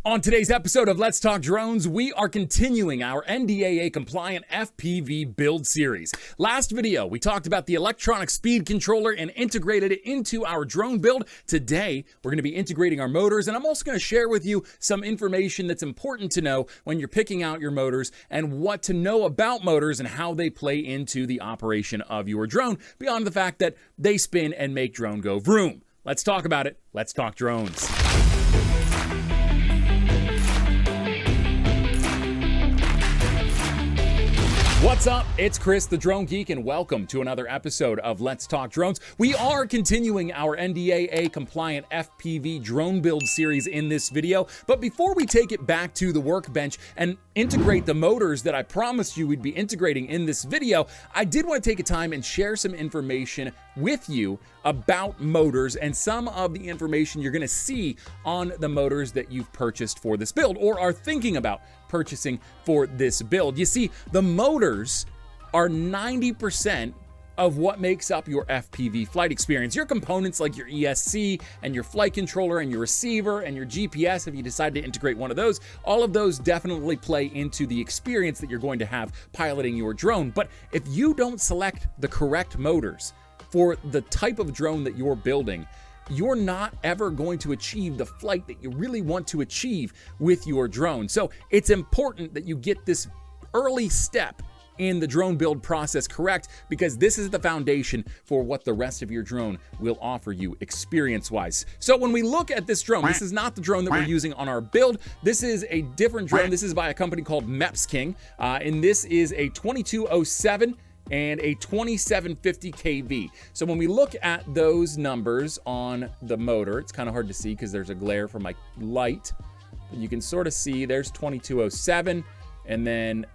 On today's episode of Let's Talk Drones, we are continuing our NDAA-compliant FPV build series. Last video, we talked about the electronic speed controller and integrated it into our drone build. Today, we're going to be integrating our motors, and I'm also going to share with you some information that's important to know when you're picking out your motors and what to know about motors and how they play into the operation of your drone, beyond the fact that they spin and make drone go vroom. Let's talk about it. Let's talk drones. What's up? It's Chris, the Drone Geek, and welcome to another episode of Let's Talk Drones. We are continuing our NDAA-compliant FPV drone build series in this video, but before we take it back to the workbench and integrate the motors that I promised you we'd be integrating in this video, I did want to take a time and share some information with you about motors and some of the information you're going to see on the motors that you've purchased for this build or are thinking about purchasing for this build. You see, the motors are 90% of what makes up your FPV flight experience. Your components like your ESC and your flight controller and your receiver and your GPS, if you decide to integrate one of those, all of those definitely play into the experience that you're going to have piloting your drone. But if you don't select the correct motors for the type of drone that you're building, you're not ever going to achieve the flight that you really want to achieve with your drone. So it's important that you get this early step in the drone build process correct, because this is the foundation for what the rest of your drone will offer you experience-wise. So when we look at this drone, this is not the drone that we're using on our build. This is a different drone. This is by a company called King, and this is a 2207 and a 2750 kV. So when we look at those numbers on the motor, it's kind of hard to see because there's a glare from my light, but you can sort of see there's 2207, and then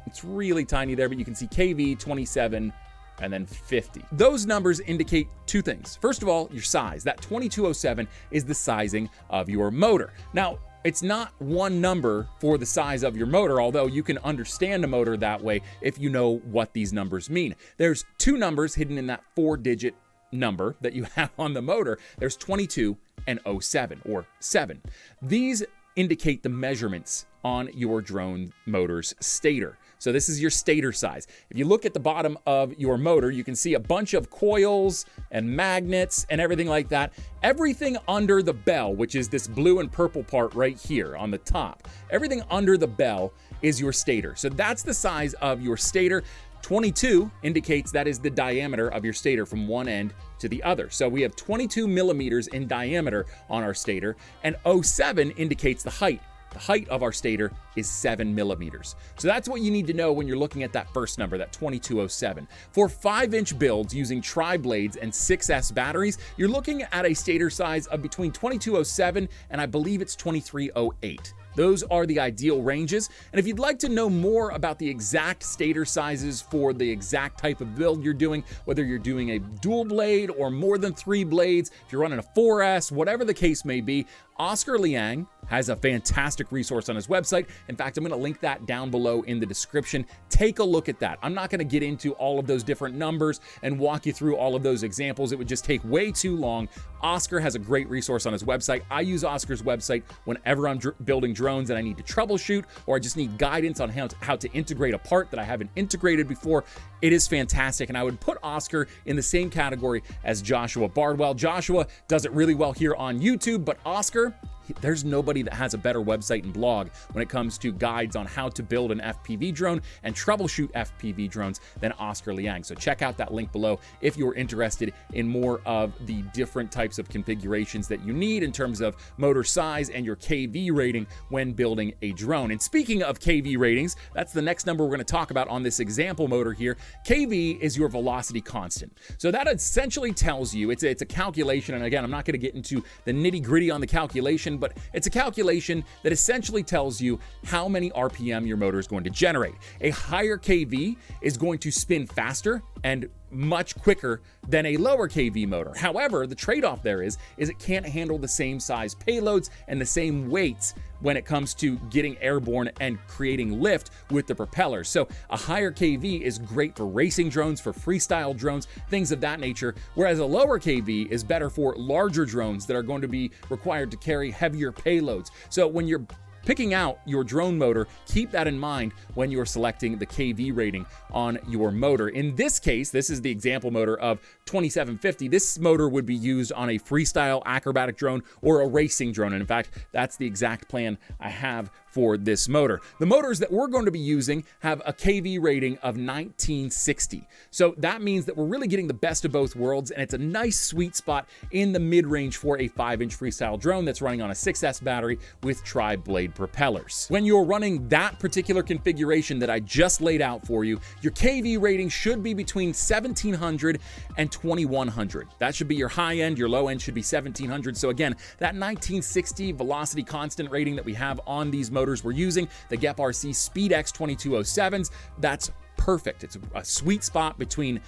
it's really tiny there, but you can see kV, 27, and then 50. Those numbers indicate two things. First of all, your size. That 2207 is the sizing of your motor. Now, it's not one number for the size of your motor, although you can understand a motor that way if you know what these numbers mean. There's two numbers hidden in that 4-digit number that you have on the motor. There's 22 and 07, or 7. These indicate the measurements on your drone motor's stator. So this is your stator size. If you look at the bottom of your motor, you can see a bunch of coils and magnets and everything like that. Everything under the bell, which is this blue and purple part right here on the top, everything under the bell is your stator. So that's the size of your stator. 22 indicates that is the diameter of your stator from one end to the other. So we have 22 millimeters in diameter on our stator, and 07 indicates the height. The height of our stator is 7 millimeters. So that's what you need to know when you're looking at that first number, that 2207. For 5-inch builds using tri-blades and 6S batteries, you're looking at a stator size of between 2207 and I believe it's 2308. Those are the ideal ranges. And if you'd like to know more about the exact stator sizes for the exact type of build you're doing, whether you're doing a dual blade or more than 3 blades, if you're running a 4S, whatever the case may be, Oscar Liang has a fantastic resource on his website. In fact, I'm going to link that down below in the description. Take a look at that. I'm not going to get into all of those different numbers and walk you through all of those examples. It would just take way too long. Oscar has a great resource on his website. I use Oscar's website whenever I'm building drones and I need to troubleshoot, or I just need guidance on how to integrate a part that I haven't integrated before. It is fantastic, and I would put Oscar in the same category as Joshua Bardwell. Joshua does it really well here on YouTube, but Oscar, there's nobody that has a better website and blog when it comes to guides on how to build an FPV drone and troubleshoot FPV drones than Oscar Liang. So check out that link below if you're interested in more of the different types of configurations that you need in terms of motor size and your KV rating when building a drone. And speaking of KV ratings, that's the next number we're going to talk about on this example motor here. KV is your velocity constant. So that essentially tells you, it's a calculation, and again, I'm not going to get into the nitty-gritty on the calculation, but it's a calculation that essentially tells you how many RPM your motor is going to generate. A higher KV is going to spin faster and much quicker than a lower KV motor. However, the trade-off there is it can't handle the same size payloads and the same weights when it comes to getting airborne and creating lift with the propeller. So a higher KV is great for racing drones, for freestyle drones, things of that nature, whereas a lower KV is better for larger drones that are going to be required to carry heavier payloads. So when you're picking out your drone motor, keep that in mind when you're selecting the KV rating on your motor. In this case, this is the example motor of 2750. This motor would be used on a freestyle acrobatic drone or a racing drone. And in fact, that's the exact plan I have for this motor. The motors that we're going to be using have a KV rating of 1960. So that means that we're really getting the best of both worlds, and it's a nice sweet spot in the mid-range for a 5-inch freestyle drone that's running on a 6S battery with tri-blade propellers. When you're running that particular configuration that I just laid out for you, your KV rating should be between 1700 and 2100. That should be your high end. Your low end should be 1700. So again, that 1960 velocity constant rating that we have on these motors we're using, the Geek RC SpeedX 2207s, that's perfect. It's a sweet spot between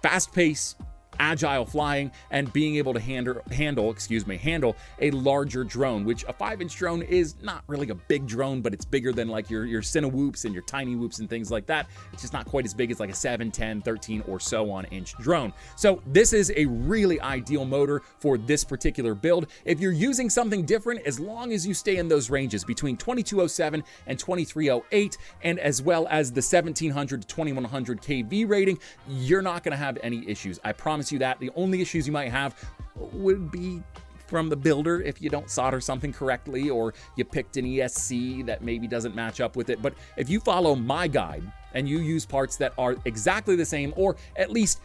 fast pace, agile flying, and being able to handle a larger drone, which a 5-inch drone is not really a big drone, but it's bigger than like your Cinewhoops and your Tiny Whoops and things like that. It's just not quite as big as like a 7, 10, 13 or so on inch drone. So this is a really ideal motor for this particular build. If you're using something different, as long as you stay in those ranges between 2207 and 2308, and as well as the 1700 to 2100 KV rating, you're not going to have any issues. I promise you that. The only issues you might have would be from the builder if you don't solder something correctly, or you picked an ESC that maybe doesn't match up with it. But if you follow my guide and you use parts that are exactly the same, or at least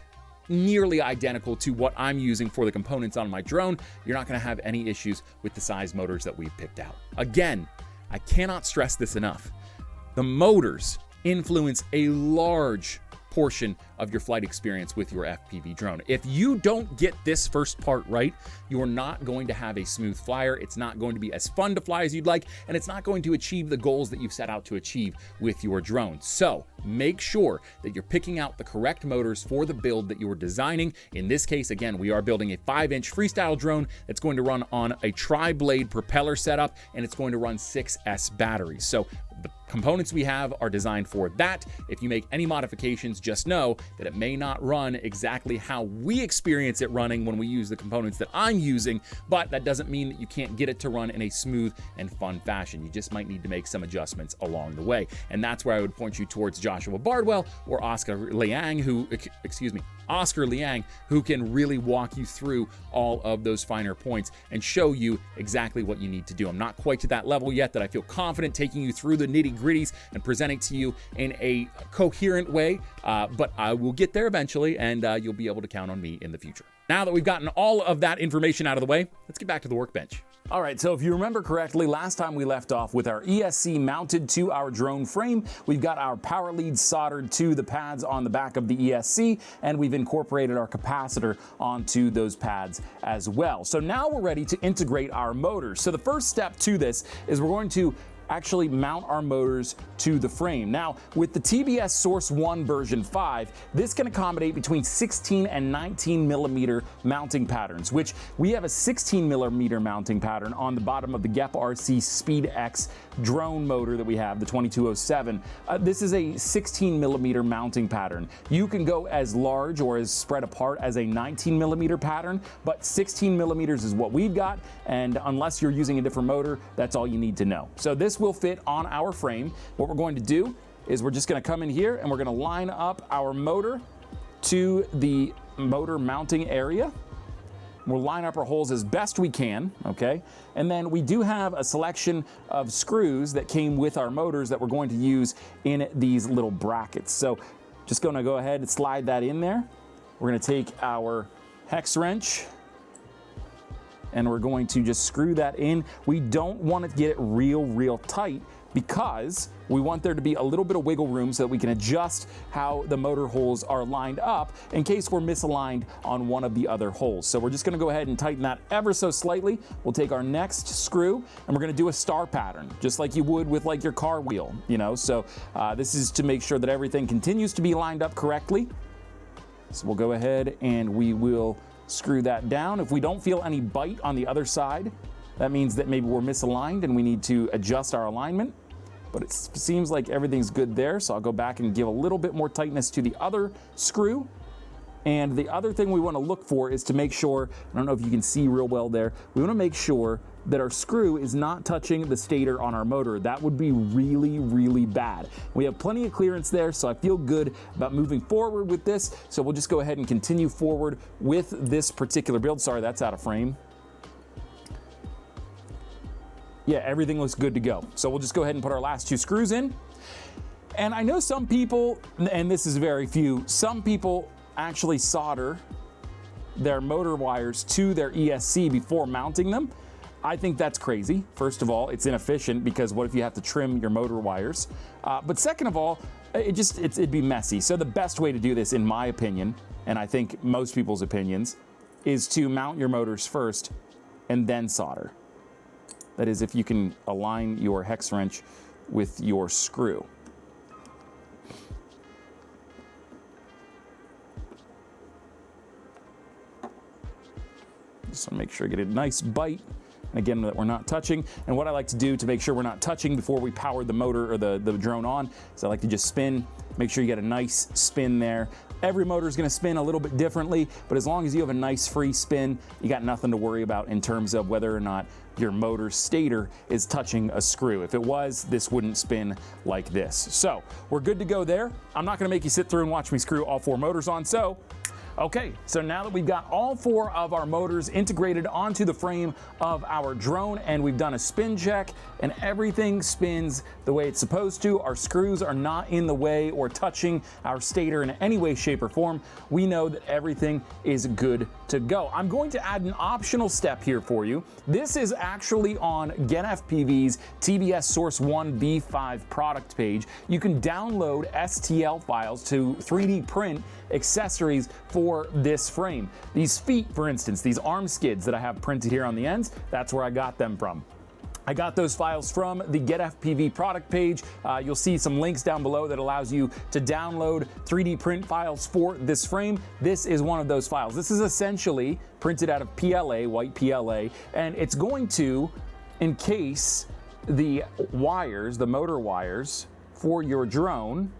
nearly identical to what I'm using for the components on my drone, you're not going to have any issues with the size motors that we've picked out. Again, I cannot stress this enough. The motors influence a large portion of your flight experience with your FPV drone. If you don't get this first part right, you're not going to have a smooth flyer. It's not going to be as fun to fly as you'd like, and it's not going to achieve the goals that you've set out to achieve with your drone. So make sure that you're picking out the correct motors for the build that you're designing. In this case, again, we are building a 5-inch freestyle drone that's going to run on a tri-blade propeller setup, and it's going to run 6S batteries. So the components we have are designed for that. If you make any modifications, just know that it may not run exactly how we experience it running when we use the components that I'm using, but that doesn't mean that you can't get it to run in a smooth and fun fashion. You just might need to make some adjustments along the way. And that's where I would point you towards Joshua Bardwell or Oscar Liang, who can really walk you through all of those finer points and show you exactly what you need to do. I'm not quite to that level yet that I feel confident taking you through the nitty-gritties and presenting to you in a coherent way, but I will get there eventually, and you'll be able to count on me in the future. Now that we've gotten all of that information out of the way, let's get back to the workbench. All right, so if you remember correctly, last time we left off with our ESC mounted to our drone frame. We've got our power leads soldered to the pads on the back of the ESC, and we've incorporated our capacitor onto those pads as well. So now we're ready to integrate our motors. So the first step to this is we're going to actually mount our motors to the frame. Now, with the TBS Source 1 version 5, this can accommodate between 16 and 19 millimeter mounting patterns, which we have a 16 millimeter mounting pattern on the bottom of the Geek RC SpeedX drone motor that we have, the 2207. This is a 16 millimeter mounting pattern. You can go as large or as spread apart as a 19 millimeter pattern, but 16 millimeters is what we've got, and unless you're using a different motor, that's all you need to know. So this will fit on our frame. What we're going to do is we're just going to come in here and we're going to line up our motor to the motor mounting area. We'll line up our holes as best we can, okay? And then we do have a selection of screws that came with our motors that we're going to use in these little brackets. So just going to go ahead and slide that in there. We're going to take our hex wrench and we're going to just screw that in. We don't want to get it real tight because we want there to be a little bit of wiggle room so that we can adjust how the motor holes are lined up in case we're misaligned on one of the other holes. So we're just going to go ahead and tighten that ever so slightly. We'll take our next screw and we're going to do a star pattern, just like you would with like your car wheel, you know. So this is to make sure that everything continues to be lined up correctly. So we'll go ahead and we will screw that down. If we don't feel any bite on the other side, that means that maybe we're misaligned and we need to adjust our alignment. But it seems like everything's good there, so I'll go back and give a little bit more tightness to the other screw. And the other thing we want to look for is to make sure, I don't know if you can see real well there, we want to make sure that our screw is not touching the stator on our motor. That would be really, really bad. We have plenty of clearance there, so I feel good about moving forward with this. So we'll just go ahead and continue forward with this particular build. Sorry, that's out of frame. Yeah, everything looks good to go. So we'll just go ahead and put our last 2 screws in. And I know some people, and this is very few, some people actually solder their motor wires to their ESC before mounting them. I think that's crazy. First of all, it's inefficient because what if you have to trim your motor wires? But second of all, it'd be messy. So the best way to do this, in my opinion, and I think most people's opinions, is to mount your motors first and then solder. That is, if you can align your hex wrench with your screw. Just want to make sure I get a nice bite. And again, that we're not touching. And what I like to do to make sure we're not touching before we power the motor or the drone on is I like to just spin, make sure you get a nice spin there. Every motor is going to spin a little bit differently, but as long as you have a nice free spin, you got nothing to worry about in terms of whether or not your motor stator is touching a screw. If it was, this wouldn't spin like this. So we're good to go there. I'm not going to make you sit through and watch me screw all 4 motors on. Okay, so now that we've got all 4 of our motors integrated onto the frame of our drone and we've done a spin check and everything spins the way it's supposed to, our screws are not in the way or touching our stator in any way, shape, or form, we know that everything is good to go. I'm going to add an optional step here for you. This is actually on Get FPV's TBS Source 1 V5 product page. You can download STL files to 3D print accessories for this frame. These feet, for instance, these arm skids that I have printed here on the ends, that's where I got them from. I got those files from the Get FPV product page. You'll see some links down below that allows you to download 3D print files for this frame. This is one of those files. This is essentially printed out of PLA, white PLA, and it's going to encase the wires, the motor wires for your drone,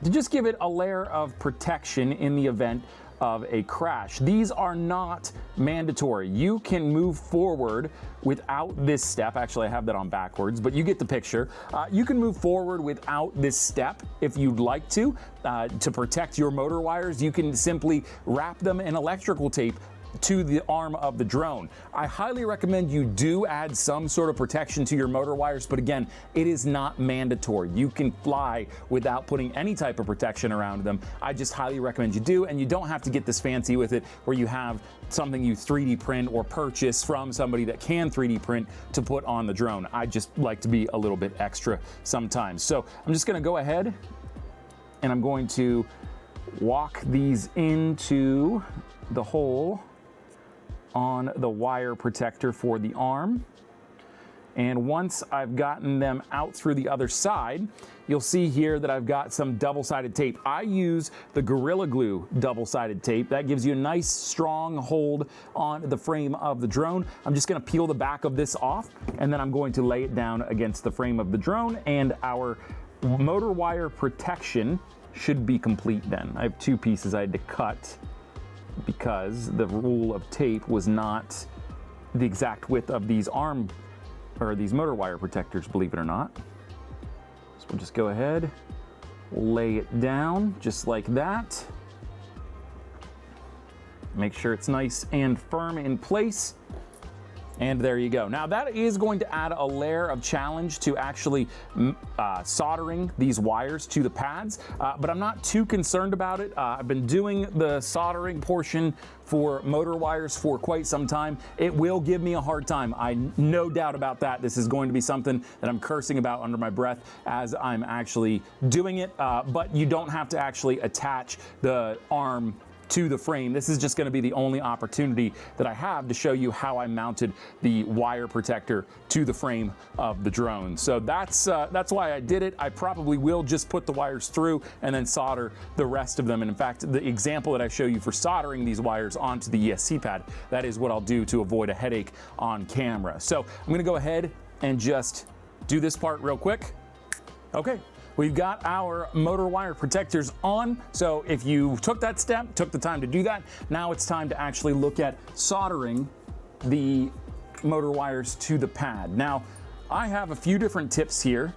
to just give it a layer of protection in the event of a crash. These are not mandatory. You can move forward without this step. Actually, I have that on backwards, but you get the picture. You can move forward without this step if you'd like to protect your motor wires. You can simply wrap them in electrical tape to the arm of the drone. I highly recommend you do add some sort of protection to your motor wires, but again, it is not mandatory. You can fly without putting any type of protection around them. I just highly recommend you do, and you don't have to get this fancy with it where you have something you 3D print or purchase from somebody that can 3D print to put on the drone. I just like to be a little bit extra sometimes. So I'm just gonna go ahead and I'm going to walk these into the hole on the wire protector for the arm. And once I've gotten them out through the other side, you'll see here that I've got some double-sided tape. I use the Gorilla Glue double-sided tape. That gives you a nice strong hold on the frame of the drone. I'm just gonna peel the back of this off, and then I'm going to lay it down against the frame of the drone, and our motor wire protection should be complete then. I have 2 pieces I had to cut because the rule of tape was not the exact width of these these motor wire protectors, believe it or not. So we'll just go ahead, lay it down just like that. Make sure it's nice and firm in place. And there you go. Now that is going to add a layer of challenge to actually soldering these wires to the pads, but I'm not too concerned about it. I've been doing the soldering portion for motor wires for quite some time. It will give me a hard time. No doubt about that. This is going to be something that I'm cursing about under my breath as I'm actually doing it, but you don't have to actually attach the arm to the frame. This is just going to be the only opportunity that I have to show you how I mounted the wire protector to the frame of the drone. So that's why I did it. I probably will just put the wires through and then solder the rest of them. And in fact, the example that I show you for soldering these wires onto the ESC pad, that is what I'll do to avoid a headache on camera. So I'm going to go ahead and just do this part real quick. Okay. We've got our motor wire protectors on. So if you took that step, took the time to do that, now it's time to actually look at soldering the motor wires to the pad. Now, I have a few different tips here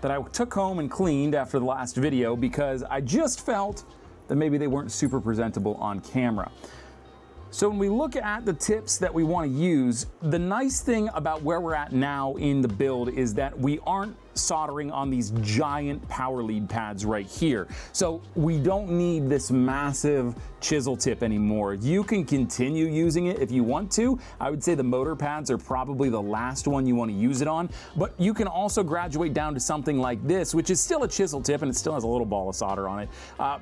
that I took home and cleaned after the last video because I just felt that maybe they weren't super presentable on camera. So when we look at the tips that we want to use, the nice thing about where we're at now in the build is that we aren't soldering on these giant power lead pads right here. So we don't need this massive chisel tip anymore. You can continue using it if you want to. I would say the motor pads are probably the last one you want to use it on, but you can also graduate down to something like this, which is still a chisel tip and it still has a little ball of solder on it,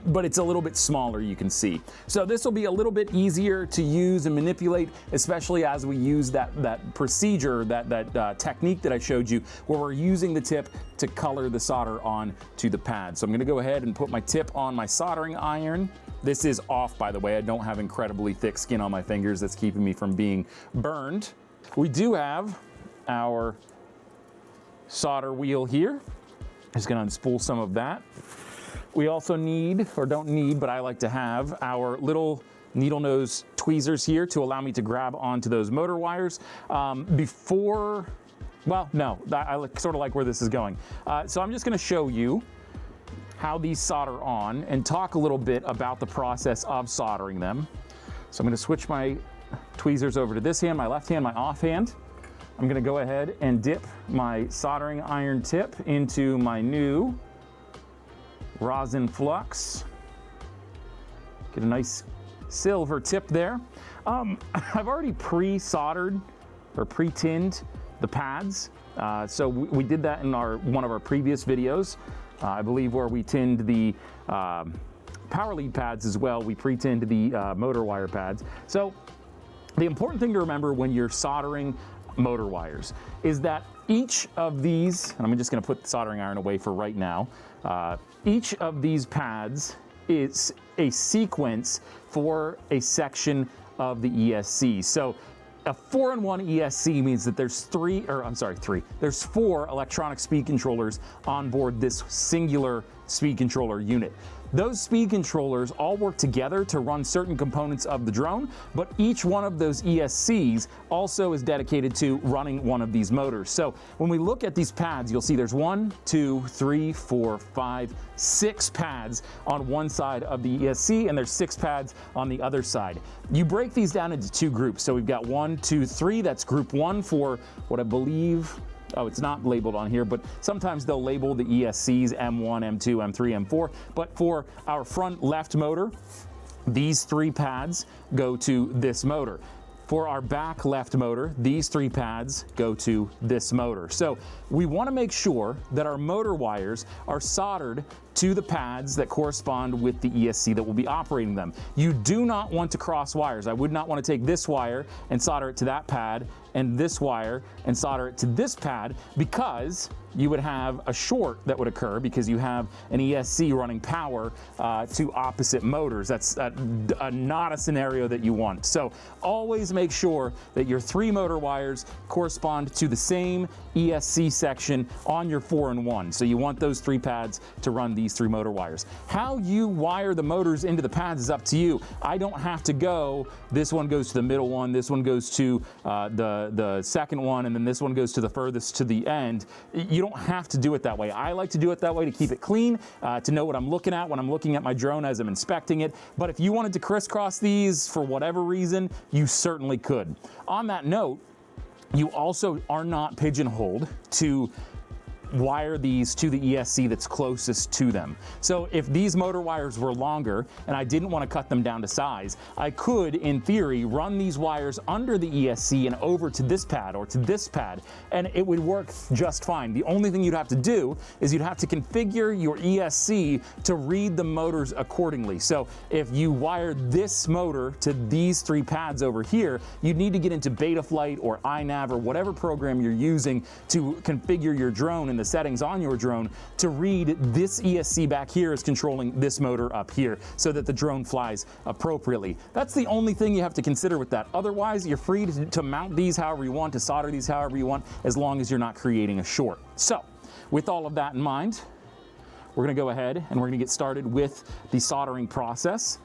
but it's a little bit smaller, you can see. So this will be a little bit easier to use and manipulate, especially as we use that procedure, that technique that I showed you, where we're using the tip to color the solder on to the pad. So I'm gonna go ahead and put my tip on my soldering iron. This is off, by the way. I don't have incredibly thick skin on my fingers that's keeping me from being burned. We do have our solder wheel here. I'm just gonna unspool some of that. We also need, or don't need, but I like to have our little needle nose tweezers here to allow me to grab onto those motor wires. Well, no, I sort of like where this is going. So I'm just gonna show you how these solder on and talk a little bit about the process of soldering them. So I'm gonna switch my tweezers over to this hand, my left hand, my off hand. I'm gonna go ahead and dip my soldering iron tip into my new rosin flux. Get a nice silver tip there. I've already pre-soldered or pre-tinned the pads. So we did that in one of our previous videos, I believe, where we tinned the power lead pads as well. We pre-tinned the motor wire pads. So the important thing to remember when you're soldering motor wires is that each of these, and I'm just gonna put the soldering iron away for right now, each of these pads is a sequence for a section of the ESC. So a 4-in-1 ESC means that there's there's 4 electronic speed controllers on board this singular speed controller unit. Those speed controllers all work together to run certain components of the drone, but each one of those ESCs also is dedicated to running one of these motors. So when we look at these pads, you'll see there's 1, 2, 3, 4, 5, 6 pads on one side of the ESC, and there's 6 pads on the other side. You break these down into 2 groups. So we've got 1, 2, 3. That's group 1 for what I believe, oh, it's not labeled on here, but sometimes they'll label the ESCs M1, M2, M3, M4. But for our front left motor, these 3 pads go to this motor. For our back left motor, these 3 pads go to this motor. So we want to make sure that our motor wires are soldered to the pads that correspond with the ESC that will be operating them. You do not want to cross wires. I would not want to take this wire and solder it to that pad and this wire and solder it to this pad, because you would have a short that would occur because you have an ESC running power to opposite motors. That's not a scenario that you want. So always make sure that your 3 motor wires correspond to the same ESC section on your 4-in-1. So you want those 3 pads to run these 3 motor wires. How you wire the motors into the pads is up to you. I don't have to go, this one goes to the middle one, this one goes to the second one, and then this one goes to the furthest to the end. You don't have to do it that way. I like to do it that way to keep it clean, to know what I'm looking at when I'm looking at my drone as I'm inspecting it. But if you wanted to crisscross these for whatever reason, you certainly could. On that note, you also are not pigeonholed to wire these to the ESC that's closest to them. So if these motor wires were longer and I didn't want to cut them down to size, I could, in theory, run these wires under the ESC and over to this pad or to this pad, and it would work just fine. The only thing you'd have to do is you'd have to configure your ESC to read the motors accordingly. So if you wired this motor to these 3 pads over here, you'd need to get into Betaflight or iNav or whatever program you're using to configure your drone and the settings on your drone to read this ESC back here is controlling this motor up here so that the drone flies appropriately. That's the only thing you have to consider with that. Otherwise, you're free to mount these however you want, to solder these however you want, as long as you're not creating a short. So, with all of that in mind, we're gonna go ahead and we're gonna get started with the soldering process.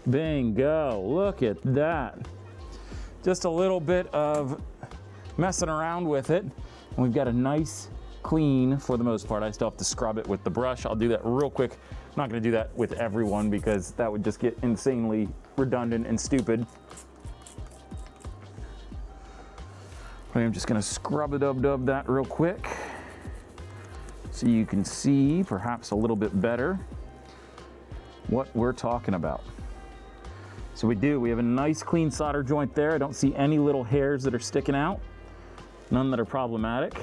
Bingo, look at that. Just a little bit of messing around with it, and we've got a nice clean, for the most part. I still have to scrub it with the brush. I'll do that real quick. I'm not gonna do that with everyone because that would just get insanely redundant and stupid. But I'm just gonna scrub it up that real quick so you can see perhaps a little bit better what we're talking about. So we have a nice clean solder joint there. I don't see any little hairs that are sticking out, none that are problematic.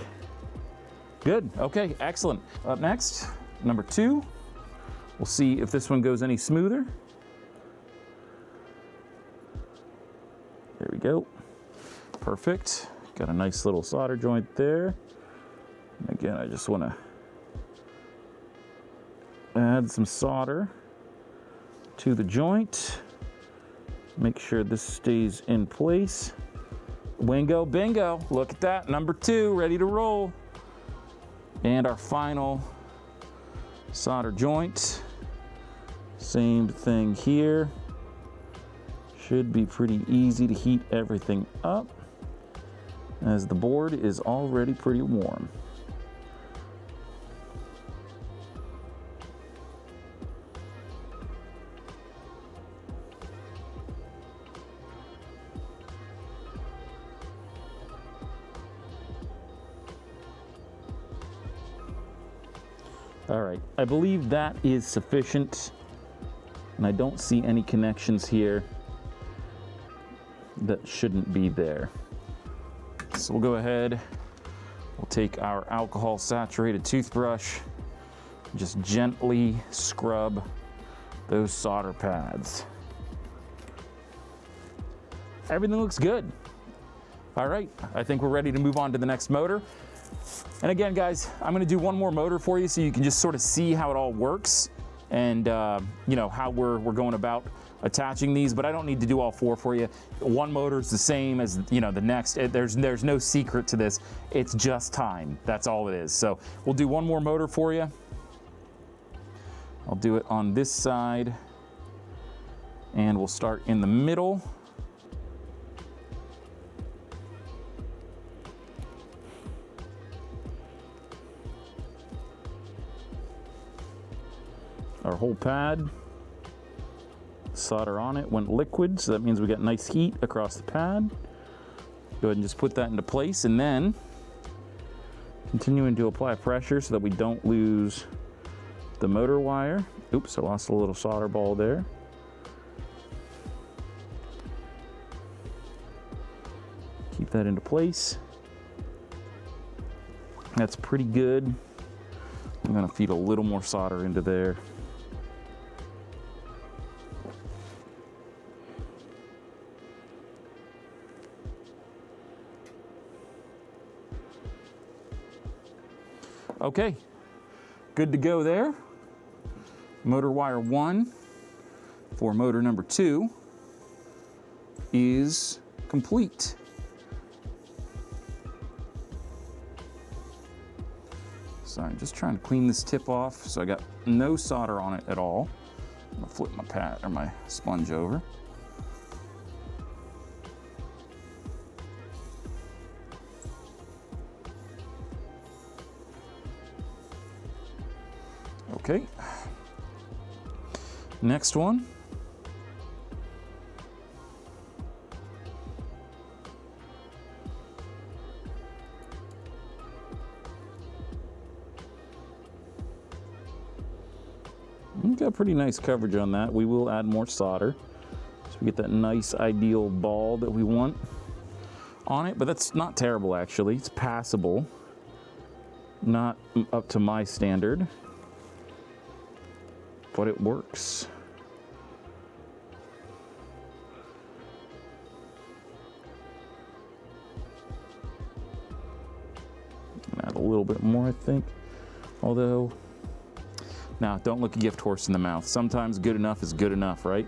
Good, okay, excellent. Up next, number 2. We'll see if this one goes any smoother. There we go, perfect. Got a nice little solder joint there. And again, I just wanna add some solder to the joint. Make sure this stays in place. Wingo, bingo, look at that, number 2, ready to roll. And our final solder joint, same thing here. Should be pretty easy to heat everything up as the board is already pretty warm. All right, I believe that is sufficient, and I don't see any connections here that shouldn't be there. So we'll go ahead, we'll take our alcohol saturated toothbrush, and just gently scrub those solder pads. Everything looks good. All right, I think we're ready to move on to the next motor. And again, guys, I'm gonna do one more motor for you so you can just sort of see how it all works and you know, how we're going about attaching these, but I don't need to do all 4 for you. One motor is the same as, you know, the next. There's no secret to this. It's just time. That's all it is. So we'll do one more motor for you. I'll do it on this side, and we'll start in the middle. Our whole pad, solder on it went liquid, so that means we got nice heat across the pad. Go ahead and just put that into place, and then continuing to apply pressure so that we don't lose the motor wire. Oops, I lost a little solder ball there. Keep that into place. That's pretty good. I'm gonna feed a little more solder into there. Okay, good to go there. Motor wire 1 for motor number 2 is complete. Sorry, just trying to clean this tip off so I got no solder on it at all. I'm gonna flip my pad or my sponge over. Okay. Next one. Got pretty nice coverage on that. We will add more solder so we get that nice ideal ball that we want on it, but that's not terrible actually. It's passable. Not up to my standard, but it works. Add a little bit more, I think, although now, don't look a gift horse in the mouth. Sometimes good enough is good enough, right?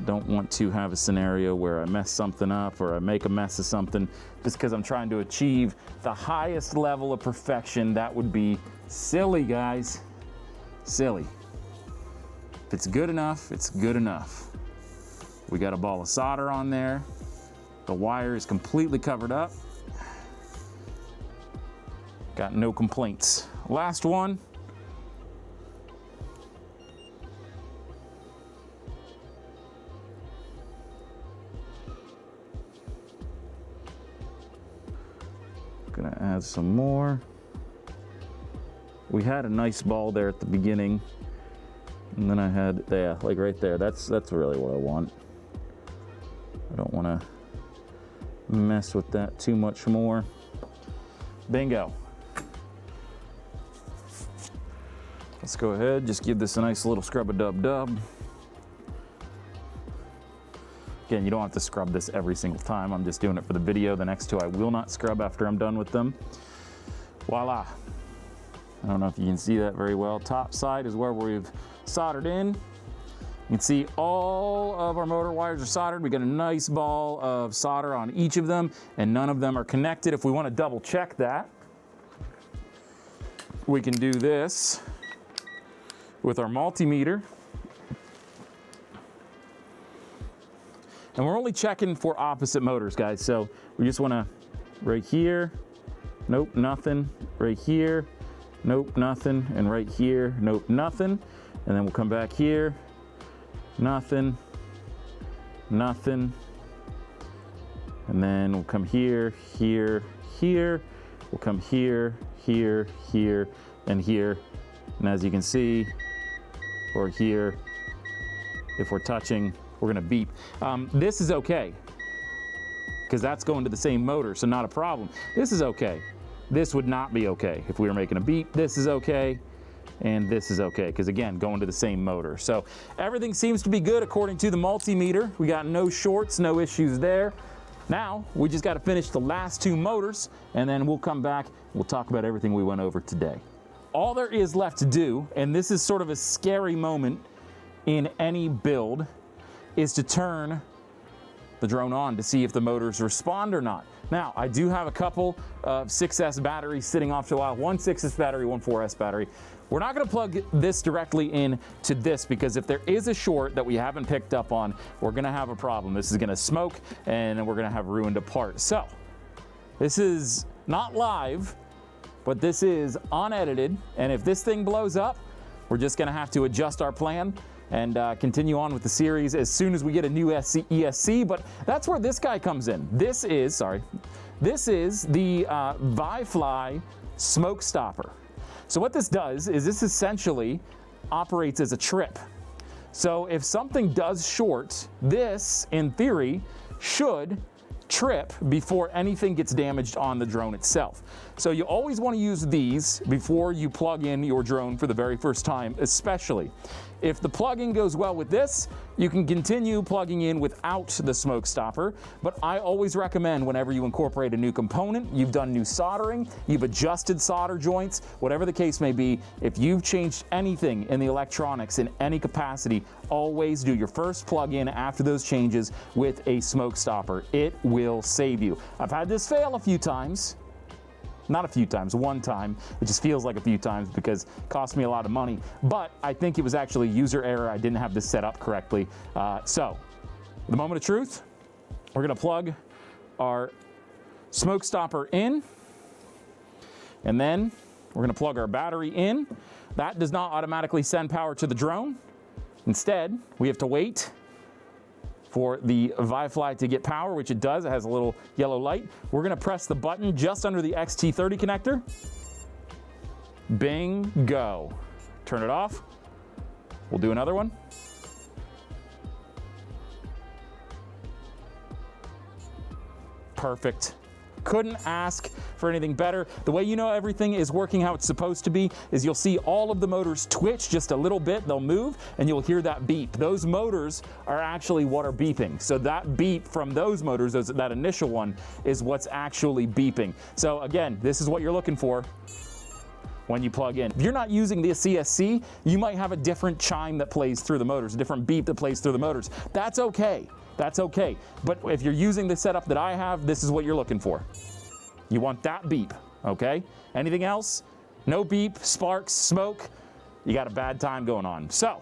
Don't want to have a scenario where I mess something up or I make a mess of something just because I'm trying to achieve the highest level of perfection. That would be silly, guys. Silly. If it's good enough, it's good enough. We got a ball of solder on there. The wire is completely covered up. Got no complaints. Last one. Gonna add some more. We had a nice ball there at the beginning, and then I had, yeah, like right there. That's really what I want. I don't want to mess with that too much more. Bingo. Let's go ahead, just give this a nice little scrub-a-dub-dub. Again, you don't have to scrub this every single time. I'm just doing it for the video. The next two I will not scrub after I'm done with them. Voila. I don't know if you can see that very well. Top side is where we've soldered in. You can see all of our motor wires are soldered. We got a nice ball of solder on each of them, and none of them are connected. If we want to double check that, we can do this with our multimeter. And we're only checking for opposite motors, guys. So we just wanna, right here, nope, nothing. Right here, nope, nothing. And right here, nope, nothing. And then we'll come back here, nothing, nothing. And then we'll come here, here, here. We'll come here, here, here, and here. And as you can see, or here, if we're touching, we're gonna beep. This is okay, because that's going to the same motor, so not a problem. This is okay. This would not be okay if we were making a beep. This is okay, and this is okay, because again, going to the same motor. So everything seems to be good according to the multimeter. We got no shorts, no issues there. Now, we just gotta finish the last two motors, and then we'll come back, we'll talk about everything we went over today. All there is left to do, and this is sort of a scary moment in any build, is to turn the drone on to see if the motors respond or not. Now, I do have a couple of 6S batteries sitting off to a while, one 6S battery, one 4S battery. We're not gonna plug this directly in to this, because if there is a short that we haven't picked up on, we're gonna have a problem. This is gonna smoke and we're gonna have ruined a part. So, this is not live, but this is unedited, and if this thing blows up, we're just gonna have to adjust our plan and continue on with the series as soon as we get a new ESC, but that's where this guy comes in. This is the Vi-Fly smoke stopper. So what this does is this essentially operates as a trip. So if something does short, this, in theory, should trip before anything gets damaged on the drone itself. So you always want to use these before you plug in your drone for the very first time, especially. If the plug-in goes well with this, you can continue plugging in without the smoke stopper, but I always recommend whenever you incorporate a new component, you've done new soldering, you've adjusted solder joints, whatever the case may be, if you've changed anything in the electronics in any capacity, always do your first plug-in after those changes with a smoke stopper. It will save you. I've had this fail a few times. Not a few times, one time. It just feels like a few times because it cost me a lot of money. But I think it was actually user error. I didn't have this set up correctly. So, the moment of truth, we're gonna plug our smoke stopper in, and then we're gonna plug our battery in. That does not automatically send power to the drone. Instead, we have to wait for the Vifly to get power, which it does. It has a little yellow light. We're gonna press the button just under the XT30 connector. Bingo. Turn it off. We'll do another one. Perfect. Couldn't ask for anything better. The way you know everything is working how it's supposed to be is you'll see all of the motors twitch just a little bit, they'll move, and you'll hear that beep. Those motors are actually what are beeping. So that beep from those motors, that initial one, is what's actually beeping. So again, this is what you're looking for when you plug in. If you're not using the CSC, you might have a different chime that plays through the motors, a different beep that plays through the motors. That's okay. That's okay. But if you're using the setup that I have, this is what you're looking for. You want that beep, okay? Anything else? No beep, sparks, smoke, you got a bad time going on. So,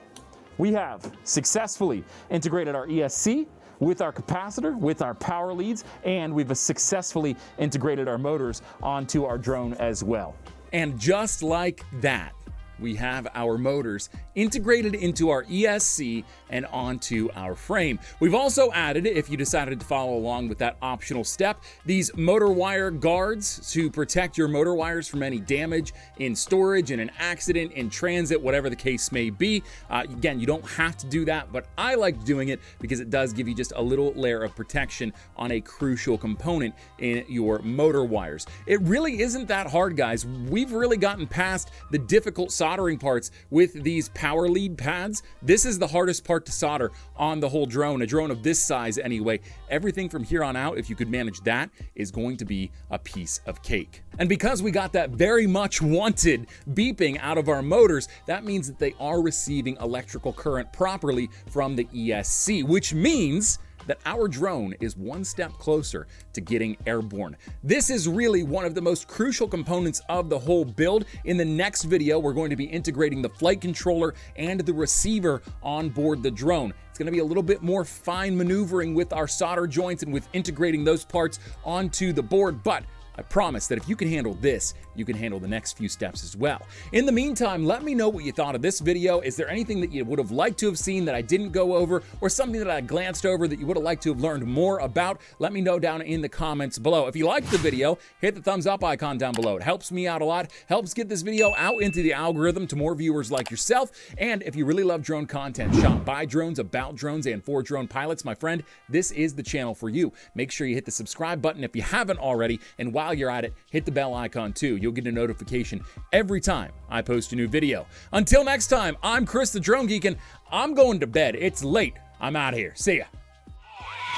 we have successfully integrated our ESC with our capacitor, with our power leads, and we've successfully integrated our motors onto our drone as well. And just like that, we have our motors integrated into our ESC and onto our frame. We've also added, if you decided to follow along with that optional step, these motor wire guards to protect your motor wires from any damage in storage, in an accident, in transit, whatever the case may be. Again, you don't have to do that, but I like doing it because it does give you just a little layer of protection on a crucial component in your motor wires. It really isn't that hard, guys. We've really gotten past the difficult soldering parts with these power lead pads. This is the hardest part to solder on the whole drone, a drone of this size anyway. Everything from here on out, if you could manage that, is going to be a piece of cake. And because we got that very much wanted beeping out of our motors, that means that they are receiving electrical current properly from the ESC, which means that our drone is one step closer to getting airborne. This is really one of the most crucial components of the whole build. In the next video, we're going to be integrating the flight controller and the receiver on board the drone. It's gonna be a little bit more fine maneuvering with our solder joints and with integrating those parts onto the board, but I promise that if you can handle this, you can handle the next few steps as well. In the meantime, let me know what you thought of this video. Is there anything that you would have liked to have seen that I didn't go over, or something that I glanced over that you would have liked to have learned more about? Let me know down in the comments below. If you liked the video, hit the thumbs up icon down below. It helps me out a lot, helps get this video out into the algorithm to more viewers like yourself. And if you really love drone content, shot by drones, about drones, and for drone pilots, my friend, this is the channel for you. Make sure you hit the subscribe button if you haven't already, and while you're at it, hit the bell icon too. You'll get a notification every time I post a new video. Until next time, I'm Chris the Drone Geek, and I'm going to bed. It's late. I'm out of here. See ya.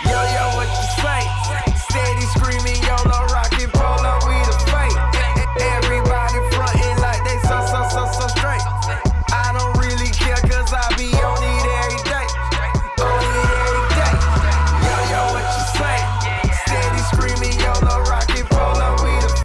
Yo, what you say? Steady screaming, YOLO, rockin' polo.